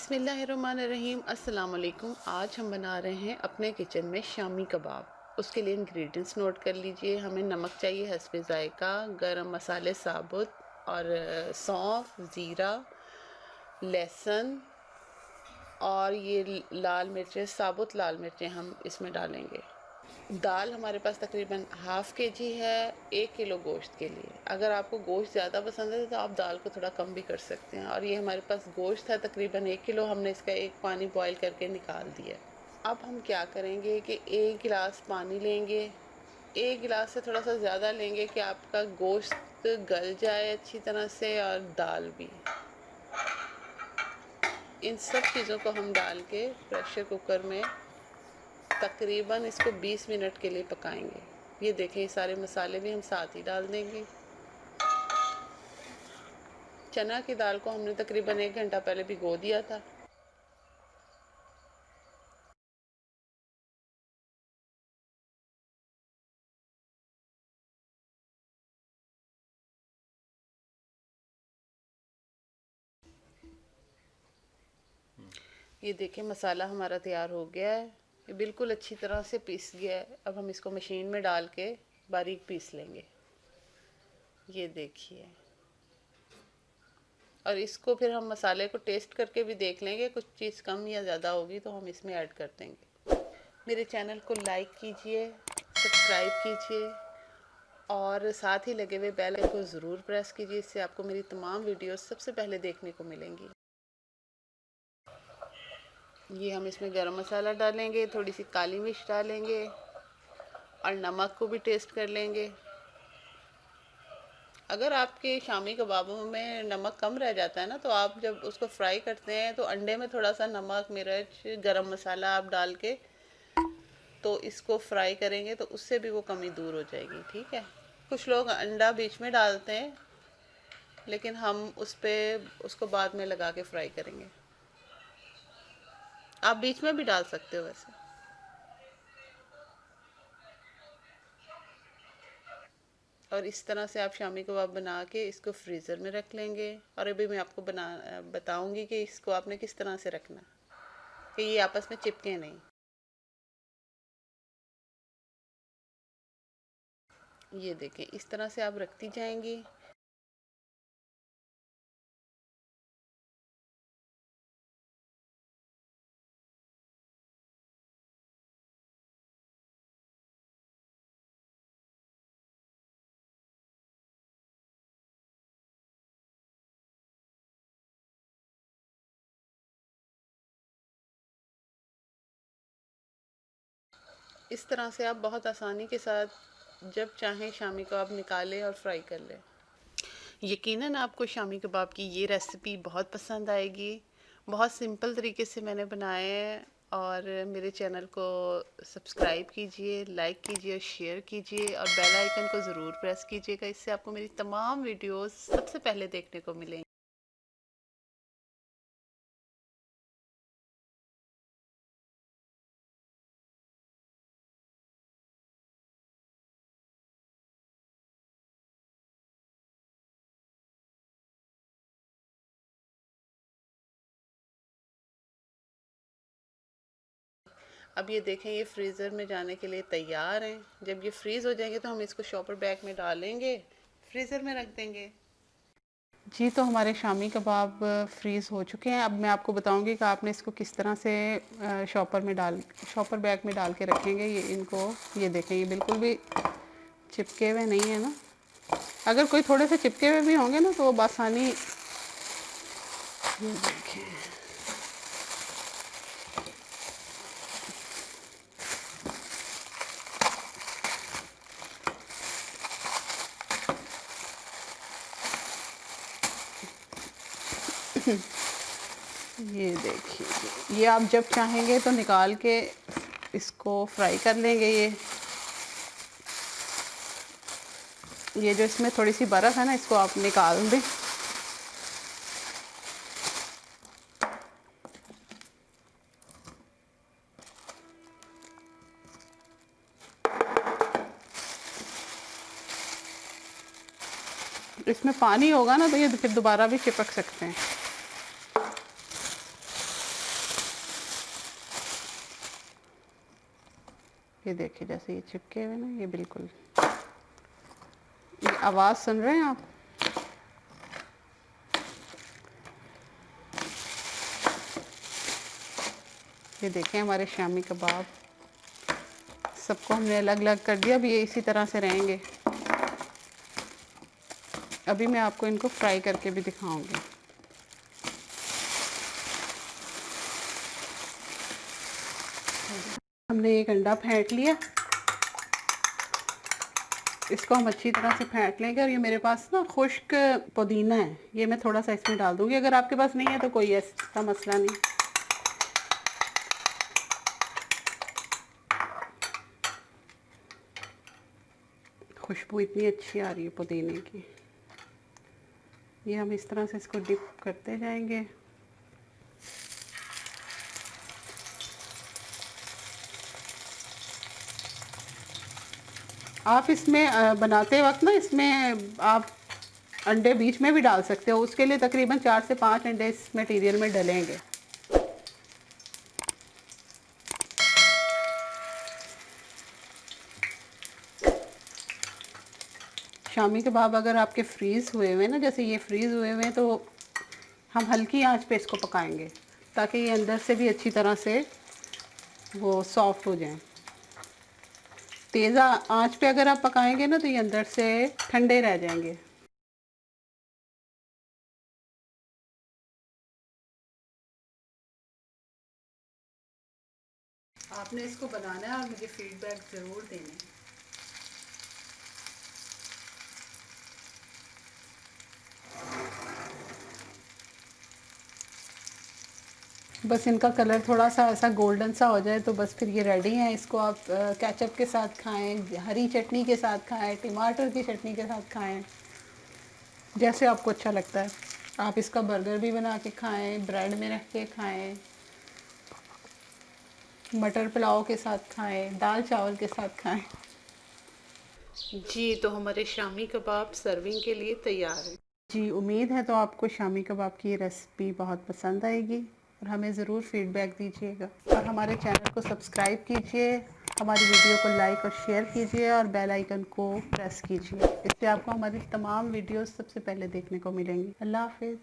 बिस्मिल्लाहिर्रहमानिर्रहीम। अस्सलाम वालेकुम। आज हम बना रहे हैं अपने किचन में शामी कबाब। उसके लिए इंग्रेडिएंट्स नोट कर लीजिए। हमें नमक चाहिए हस्बे ज़ायका, गरम मसाले साबुत और सौंफ, ज़ीरा, लहसुन और ये लाल मिर्चें, साबुत लाल मिर्चें हम इसमें डालेंगे। दाल हमारे पास तकरीबन हाफ़ केजी है 1 किलो गोश्त के लिए। अगर आपको गोश्त ज़्यादा पसंद है तो आप दाल को थोड़ा कम भी कर सकते हैं। और ये हमारे पास गोश्त है तकरीबन 1 किलो, हमने इसका एक पानी बॉईल करके निकाल दिया। अब हम क्या करेंगे कि 1 गिलास पानी लेंगे। 1 गिलास से थोड़ा सा ज़्यादा लेंगे कि आपका गोश्त गल जाए अच्छी तरह से और दाल भी। इन सब चीज़ों को हम डाल के प्रेशर कुकर में तकरीबन इसको 20 मिनट के लिए पकाएंगे। ये देखें, ये सारे मसाले भी हम साथ ही डाल देंगे। चना की दाल को हमने तकरीबन 1 घंटा पहले भिगो दिया था। ये देखें, मसाला हमारा तैयार हो गया है। ये बिल्कुल अच्छी तरह से पीस गया है। अब हम इसको मशीन में डाल के बारीक पीस लेंगे। ये देखिए, और इसको फिर हम मसाले को टेस्ट करके भी देख लेंगे, कुछ चीज़ कम या ज़्यादा होगी तो हम इसमें ऐड कर देंगे। मेरे चैनल को लाइक कीजिए, सब्सक्राइब कीजिए और साथ ही लगे हुए बेल आइकन को ज़रूर प्रेस कीजिए। इससे आपको मेरी तमाम वीडियोस सबसे पहले देखने को मिलेंगी। ये हम इसमें गरम मसाला डालेंगे, थोड़ी सी काली मिर्च डालेंगे और नमक को भी टेस्ट कर लेंगे। अगर आपके शामी कबाबों में नमक कम रह जाता है ना, तो आप जब उसको फ्राई करते हैं तो अंडे में थोड़ा सा नमक, मिर्च, गरम मसाला आप डाल के तो इसको फ्राई करेंगे तो उससे भी वो कमी दूर हो जाएगी। ठीक है। कुछ लोग अंडा बीच में डालते हैं, लेकिन हम उसको बाद में लगा के फ्राई करेंगे। आप बीच में भी डाल सकते हो वैसे। और इस तरह से आप शामी कबाब बना के इसको फ्रीज़र में रख लेंगे। और अभी मैं आपको बताऊंगी कि इसको आपने किस तरह से रखना कि ये आपस में चिपके नहीं। ये देखें, इस तरह से आप रखती जाएंगी। इस तरह से आप बहुत आसानी के साथ जब चाहें शामी कबाब निकालें और फ्राई कर लें। यकीनन आपको शामी कबाब की ये रेसिपी बहुत पसंद आएगी। बहुत सिंपल तरीके से मैंने बनाए हैं। और मेरे चैनल को सब्सक्राइब कीजिए, लाइक कीजिए और शेयर कीजिए और बेल आइकन को ज़रूर प्रेस कीजिएगा। इससे आपको मेरी तमाम वीडियोस सबसे पहले देखने को मिलेंगी। अब ये देखें, ये फ्रीज़र में जाने के लिए तैयार हैं। जब ये फ्रीज़ हो जाएंगे तो हम इसको शॉपर बैग में डालेंगे, फ्रीज़र में रख देंगे। जी, तो हमारे शामी कबाब फ्रीज़ हो चुके हैं। अब मैं आपको बताऊंगी कि आपने इसको किस तरह से शॉपर बैग में डाल के रखेंगे। ये देखें, ये बिल्कुल भी चिपके हुए नहीं है ना। अगर कोई थोड़े से चिपके हुए भी होंगे ना तो वो बासानी, ये देखें, ये देखिए, ये आप जब चाहेंगे तो निकाल के इसको फ्राई कर लेंगे। ये जो इसमें थोड़ी सी बर्फ़ है ना, इसको आप निकाल दें। इसमें पानी होगा ना तो ये फिर दोबारा भी चिपक सकते हैं। ये देखिए जैसे ये चिपके हुए ना, ये बिल्कुल, ये आवाज़ सुन रहे हैं आप? ये देखें हमारे शामी कबाब, सबको हमने अलग अलग कर दिया। अब ये इसी तरह से रहेंगे। अभी मैं आपको इनको फ्राई करके भी दिखाऊंगी। हमने एक अंडा फेंट लिया, इसको हम अच्छी तरह से फेंट लेंगे। और ये मेरे पास ना खुश्क पुदीना है, ये मैं थोड़ा सा इसमें डाल दूंगी। अगर आपके पास नहीं है तो कोई ऐसा मसला नहीं। खुशबू इतनी अच्छी आ रही है पुदीने की। ये हम इस तरह से इसको डिप करते जाएंगे। आप इसमें बनाते वक्त ना, इसमें आप अंडे बीच में भी डाल सकते हो। उसके लिए तकरीबन 4 से 5 अंडे इस मटेरियल में डलेंगे। शामी कबाब अगर आपके फ्रीज़ हुए हुए ना, जैसे ये फ्रीज़ हुए हुए हैं, तो हम हल्की आंच पे इसको पकाएंगे ताकि ये अंदर से भी अच्छी तरह से वो सॉफ्ट हो जाएं। तेज़ आंच पे अगर आप पकाएंगे ना तो ये अंदर से ठंडे रह जाएंगे। आपने इसको बनाना है और मुझे फीडबैक ज़रूर देना है। बस इनका कलर थोड़ा सा ऐसा गोल्डन सा हो जाए तो बस फिर ये रेडी हैं। इसको आप केचप के साथ खाएं, हरी चटनी के साथ खाएं, टमाटर की चटनी के साथ खाएं, जैसे आपको अच्छा लगता है। आप इसका बर्गर भी बना के खाएं, ब्रेड में रख के खाएं, मटर पुलाव के साथ खाएं, दाल चावल के साथ खाएं। जी, तो हमारे शामी कबाब सर्विंग के लिए तैयार हैं। जी, उम्मीद है तो आपको शामी कबाब की ये रेसिपी बहुत पसंद आएगी और हमें ज़रूर फीडबैक दीजिएगा। और हमारे चैनल को सब्सक्राइब कीजिए, हमारी वीडियो को लाइक और शेयर कीजिए और बेल आइकन को प्रेस कीजिए। इससे आपको हमारी तमाम वीडियोस सबसे पहले देखने को मिलेंगी। अल्लाह हाफ़िज़।